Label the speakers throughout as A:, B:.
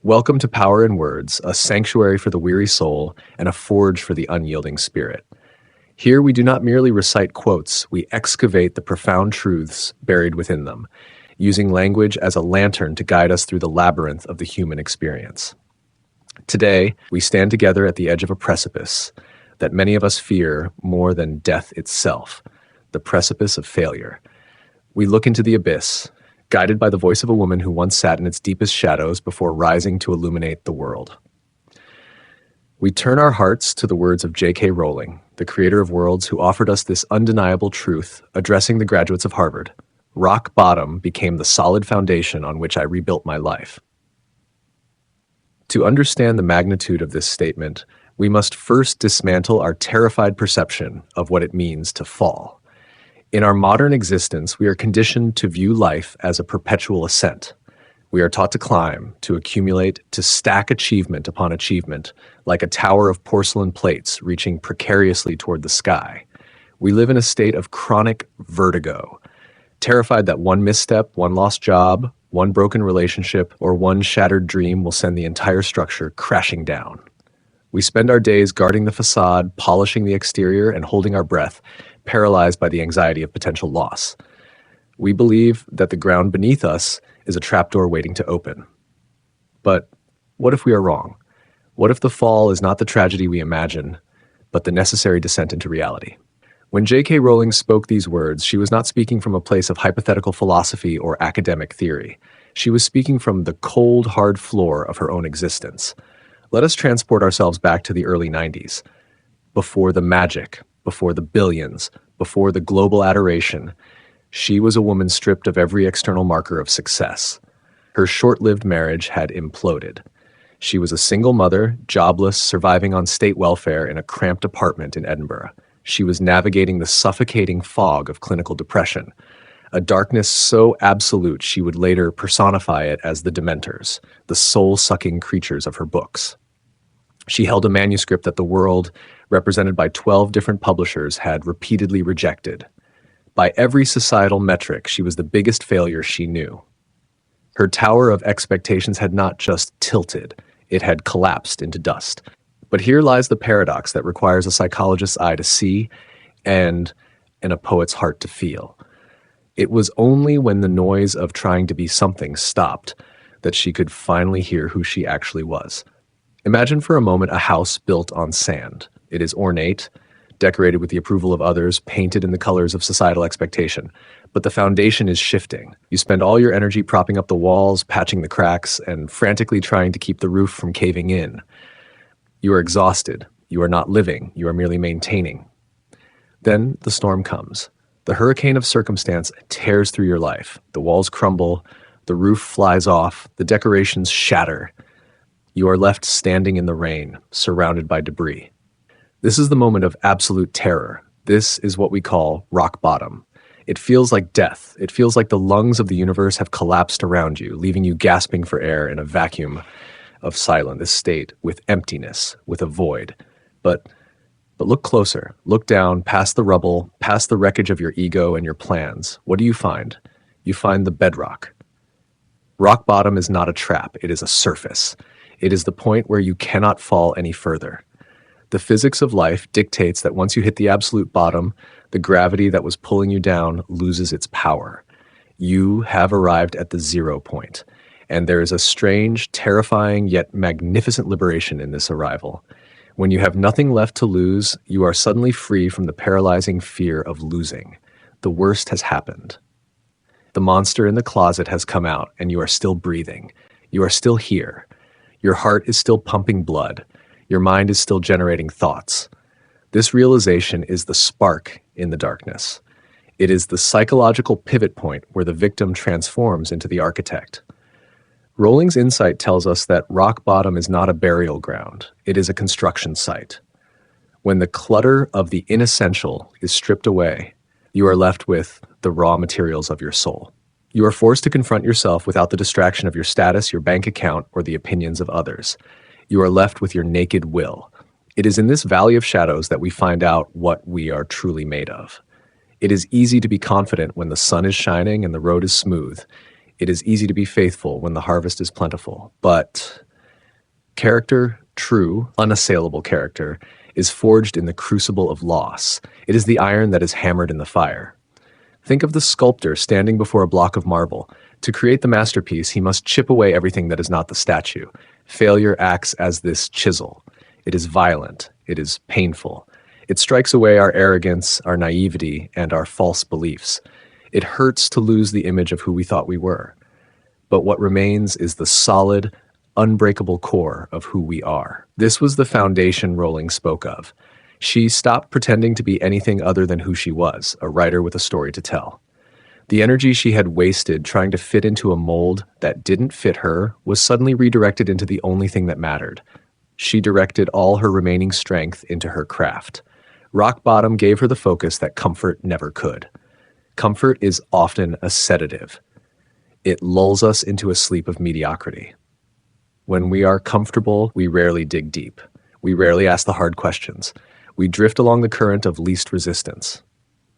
A: Welcome to Power in Words, a sanctuary for the weary soul and a forge for the unyielding spirit. Here we do not merely recite quotes, we excavate the profound truths buried within them, using language as a lantern to guide us through the labyrinth of the human experience. Today, we stand together at the edge of a precipice that many of us fear more than death itself, the precipice of failure. We look into the abyss, guided by the voice of a woman who once sat in its deepest shadows before rising to illuminate the world. We turn our hearts to the words of J.K. Rowling, the creator of worlds, who offered us this undeniable truth, addressing the graduates of Harvard. Rock bottom became the solid foundation on which I rebuilt my life. To understand the magnitude of this statement, we must first dismantle our terrified perception of what it means to fall. In our modern existence, we are conditioned to view life as a perpetual ascent. We are taught to climb, to accumulate, to stack achievement upon achievement, like a tower of porcelain plates reaching precariously toward the sky. We live in a state of chronic vertigo, terrified that one misstep, one lost job, one broken relationship, or one shattered dream will send the entire structure crashing down. We spend our days guarding the facade, polishing the exterior, and holding our breath, paralyzed by the anxiety of potential loss. We believe that the ground beneath us is a trapdoor waiting to open. But what if we are wrong? What if the fall is not the tragedy we imagine, but the necessary descent into reality? When J.K. Rowling spoke these words, she was not speaking from a place of hypothetical philosophy or academic theory. She was speaking from the cold, hard floor of her own existence. Let us transport ourselves back to the early 90s. Before the magic, before the billions, before the global adoration, she was a woman stripped of every external marker of success. Her short-lived marriage had imploded. She was a single mother, jobless, surviving on state welfare in a cramped apartment in Edinburgh. She was navigating the suffocating fog of clinical depression, a darkness so absolute she would later personify it as the Dementors, the soul-sucking creatures of her books. She held a manuscript that the world, represented by 12 different publishers, had repeatedly rejected. By every societal metric, she was the biggest failure she knew. Her tower of expectations had not just tilted, it had collapsed into dust. But here lies the paradox that requires a psychologist's eye to see and a poet's heart to feel. It was only when the noise of trying to be something stopped that she could finally hear who she actually was. Imagine for a moment a house built on sand. It is ornate, decorated with the approval of others, painted in the colors of societal expectation. But the foundation is shifting. You spend all your energy propping up the walls, patching the cracks, and frantically trying to keep the roof from caving in. You are exhausted. You are not living. You are merely maintaining. Then the storm comes. The hurricane of circumstance tears through your life. The walls crumble, the roof flies off, the decorations shatter. You are left standing in the rain, surrounded by debris. This is the moment of absolute terror. This is what we call rock bottom. It feels like death. It feels like the lungs of the universe have collapsed around you, leaving you gasping for air in a vacuum of silence, this state with emptiness, with a void. But look closer. Look down, past the rubble, past the wreckage of your ego and your plans. What do you find? You find the bedrock. Rock bottom is not a trap. It is a surface. It is the point where you cannot fall any further. The physics of life dictates that once you hit the absolute bottom, the gravity that was pulling you down loses its power. You have arrived at the 0 point, and there is a strange, terrifying, yet magnificent liberation in this arrival. When you have nothing left to lose, you are suddenly free from the paralyzing fear of losing. The worst has happened. The monster in the closet has come out, and you are still breathing. You are still here. Your heart is still pumping blood. Your mind is still generating thoughts. This realization is the spark in the darkness. It is the psychological pivot point where the victim transforms into the architect. Rowling's insight tells us that rock bottom is not a burial ground. It is a construction site. When the clutter of the inessential is stripped away, you are left with the raw materials of your soul. You are forced to confront yourself without the distraction of your status, your bank account, or the opinions of others. You are left with your naked will. It is in this valley of shadows that we find out what we are truly made of. It is easy to be confident when the sun is shining and the road is smooth. It is easy to be faithful when the harvest is plentiful. But Character, true, unassailable character, is forged in the crucible of loss. It is the iron that is hammered in the fire. Think of the sculptor standing before a block of marble. To create the masterpiece, he must chip away everything that is not the statue. Failure acts as this chisel. It is violent. It is painful. It strikes away our arrogance, our naivety, and our false beliefs. It hurts to lose the image of who we thought we were. But what remains is the solid, unbreakable core of who we are. This was the foundation Rowling spoke of. She stopped pretending to be anything other than who she was, a writer with a story to tell. The energy she had wasted trying to fit into a mold that didn't fit her was suddenly redirected into the only thing that mattered. She directed all her remaining strength into her craft. Rock bottom gave her the focus that comfort never could. Comfort is often a sedative. It lulls us into a sleep of mediocrity. When we are comfortable, we rarely dig deep. We rarely ask the hard questions. We drift along the current of least resistance.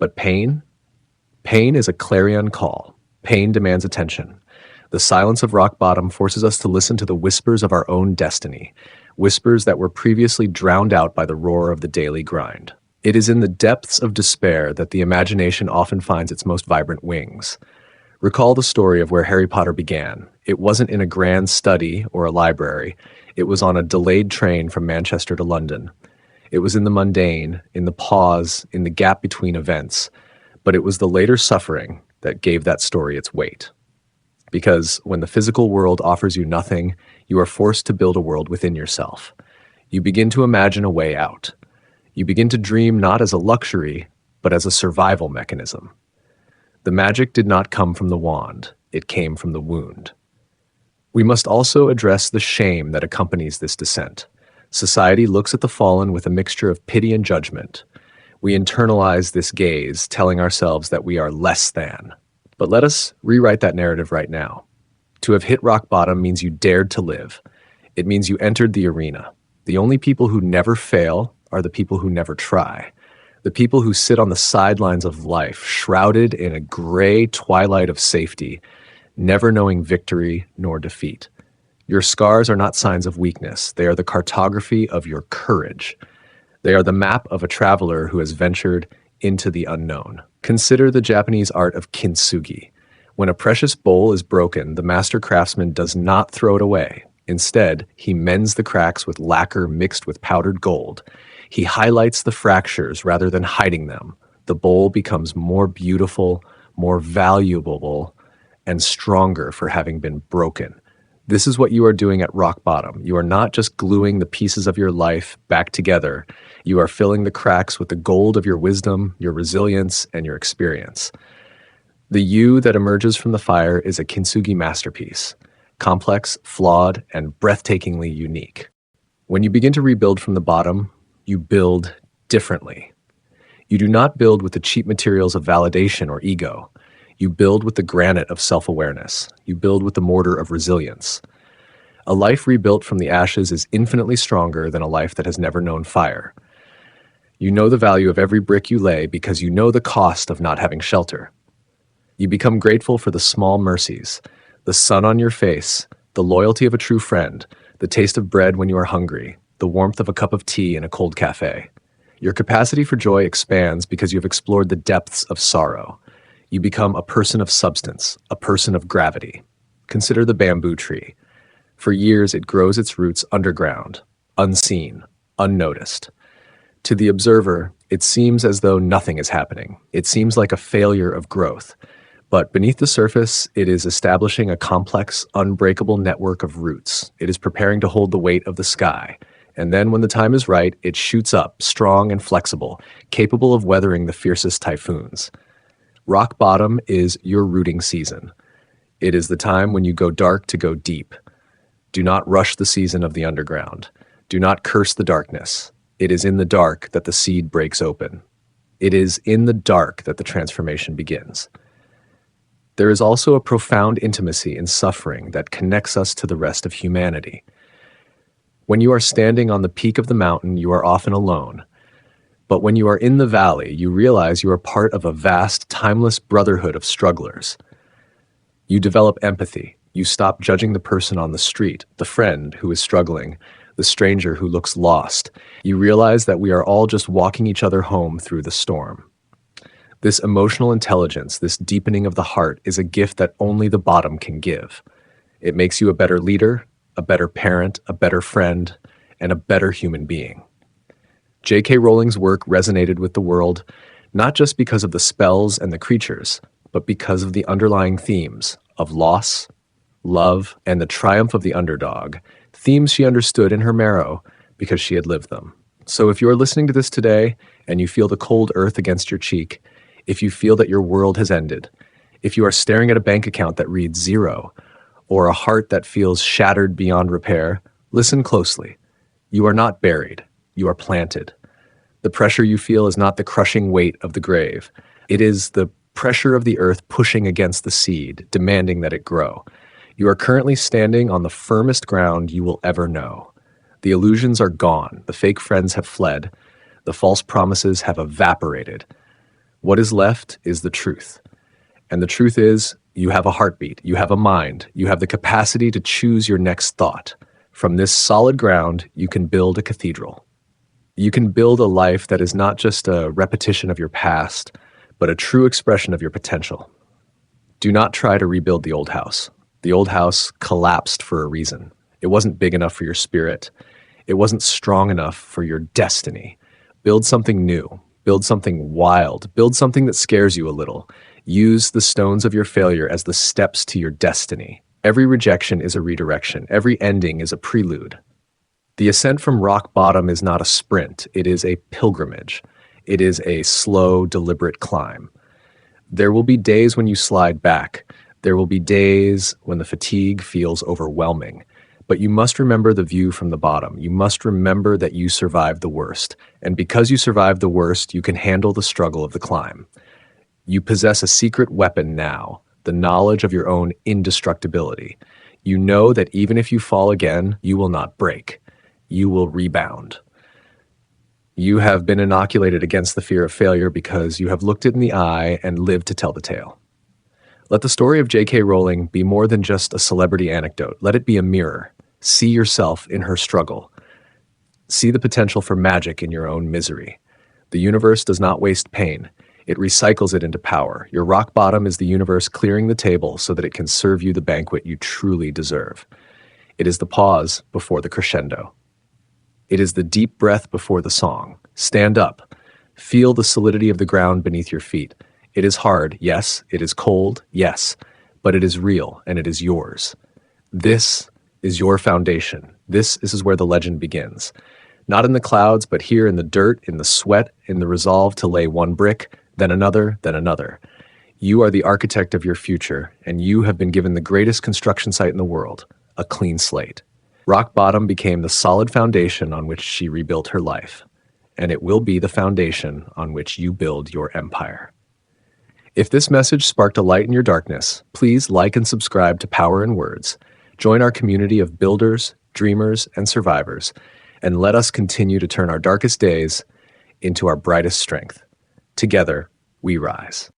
A: But pain? Pain is a clarion call. Pain demands attention. The silence of rock bottom forces us to listen to the whispers of our own destiny, whispers that were previously drowned out by the roar of the daily grind. It is in the depths of despair that the imagination often finds its most vibrant wings. Recall the story of where Harry Potter began. It wasn't in a grand study or a library. It was on a delayed train from Manchester to London. It was in the mundane, in the pause, in the gap between events. But it was the later suffering that gave that story its weight. Because when the physical world offers you nothing, you are forced to build a world within yourself. You begin to imagine a way out. You begin to dream not as a luxury, but as a survival mechanism. The magic did not come from the wand, it came from the wound. We must also address the shame that accompanies this descent. Society looks at the fallen with a mixture of pity and judgment. We internalize this gaze, telling ourselves that we are less than. But let us rewrite that narrative right now. To have hit rock bottom means you dared to live. It means you entered the arena. The only people who never fail are the people who never try. The people who sit on the sidelines of life, shrouded in a gray twilight of safety, never knowing victory nor defeat. Your scars are not signs of weakness. They are the cartography of your courage. They are the map of a traveler who has ventured into the unknown. Consider the Japanese art of kintsugi. When a precious bowl is broken, the master craftsman does not throw it away. Instead, he mends the cracks with lacquer mixed with powdered gold. He highlights the fractures rather than hiding them. The bowl becomes more beautiful, more valuable, and stronger for having been broken. This is what you are doing at rock bottom. You are not just gluing the pieces of your life back together. You are filling the cracks with the gold of your wisdom, your resilience, and your experience. The you that emerges from the fire is a kintsugi masterpiece, complex, flawed, and breathtakingly unique. When you begin to rebuild from the bottom, you build differently. You do not build with the cheap materials of validation or ego. You build with the granite of self-awareness. You build with the mortar of resilience. A life rebuilt from the ashes is infinitely stronger than a life that has never known fire. You know the value of every brick you lay because you know the cost of not having shelter. You become grateful for the small mercies, the sun on your face, the loyalty of a true friend, the taste of bread when you are hungry, the warmth of a cup of tea in a cold cafe. Your capacity for joy expands because you have explored the depths of sorrow. You become a person of substance, a person of gravity. Consider the bamboo tree. For years, it grows its roots underground, unseen, unnoticed. To the observer, it seems as though nothing is happening. It seems like a failure of growth. But beneath the surface, it is establishing a complex, unbreakable network of roots. It is preparing to hold the weight of the sky. And then when the time is right, it shoots up, strong and flexible, capable of weathering the fiercest typhoons. Rock bottom is your rooting season. It is the time when you go dark to go deep. Do not rush the season of the underground. Do not curse the darkness. It is in the dark that the seed breaks open. It is in the dark that the transformation begins. There is also a profound intimacy in suffering that connects us to the rest of humanity. When you are standing on the peak of the mountain, you are often alone. But when you are in the valley, you realize you are part of a vast, timeless brotherhood of strugglers. You develop empathy. You stop judging the person on the street, the friend who is struggling, the stranger who looks lost. You realize that we are all just walking each other home through the storm. This emotional intelligence, this deepening of the heart, is a gift that only the bottom can give. It makes you a better leader, a better parent, a better friend, and a better human being. J.K. Rowling's work resonated with the world not just because of the spells and the creatures, but because of the underlying themes of loss, love, and the triumph of the underdog, themes she understood in her marrow because she had lived them. So if you're listening to this today and you feel the cold earth against your cheek, if you feel that your world has ended, if you are staring at a bank account that reads zero, or a heart that feels shattered beyond repair, listen closely. You are not buried, you are planted. The pressure you feel is not the crushing weight of the grave. It is the pressure of the earth pushing against the seed, demanding that it grow. You are currently standing on the firmest ground you will ever know. The illusions are gone, the fake friends have fled, the false promises have evaporated. What is left is the truth. And the truth is, you have a heartbeat, you have a mind, you have the capacity to choose your next thought. From this solid ground, you can build a cathedral. You can build a life that is not just a repetition of your past, but a true expression of your potential. Do not try to rebuild the old house. The old house collapsed for a reason. It wasn't big enough for your spirit. It wasn't strong enough for your destiny. Build something new. Build something wild. Build something that scares you a little. Use the stones of your failure as the steps to your destiny. Every rejection is a redirection. Every ending is a prelude. The ascent from rock bottom is not a sprint. It is a pilgrimage. It is a slow, deliberate climb. There will be days when you slide back. There will be days when the fatigue feels overwhelming. But you must remember the view from the bottom. You must remember that you survived the worst. And because you survived the worst, you can handle the struggle of the climb. You possess a secret weapon now, the knowledge of your own indestructibility. You know that even if you fall again, you will not break. You will rebound. You have been inoculated against the fear of failure because you have looked it in the eye and lived to tell the tale. Let the story of J.K. Rowling be more than just a celebrity anecdote. Let it be a mirror. See yourself in her struggle. See the potential for magic in your own misery. The universe does not waste pain. It recycles it into power. Your rock bottom is the universe clearing the table so that it can serve you the banquet you truly deserve. It is the pause before the crescendo. It is the deep breath before the song. Stand up. Feel the solidity of the ground beneath your feet. It is hard, yes. It is cold, yes. But it is real, and it is yours. This is your foundation. This is where the legend begins. Not in the clouds, but here in the dirt, in the sweat, in the resolve to lay one brick, then another, then another. You are the architect of your future, and you have been given the greatest construction site in the world, a clean slate. Rock bottom became the solid foundation on which she rebuilt her life, and it will be the foundation on which you build your empire. If this message sparked a light in your darkness, please like and subscribe to Power in Words. Join our community of builders, dreamers, and survivors, and let us continue to turn our darkest days into our brightest strength. Together, we rise.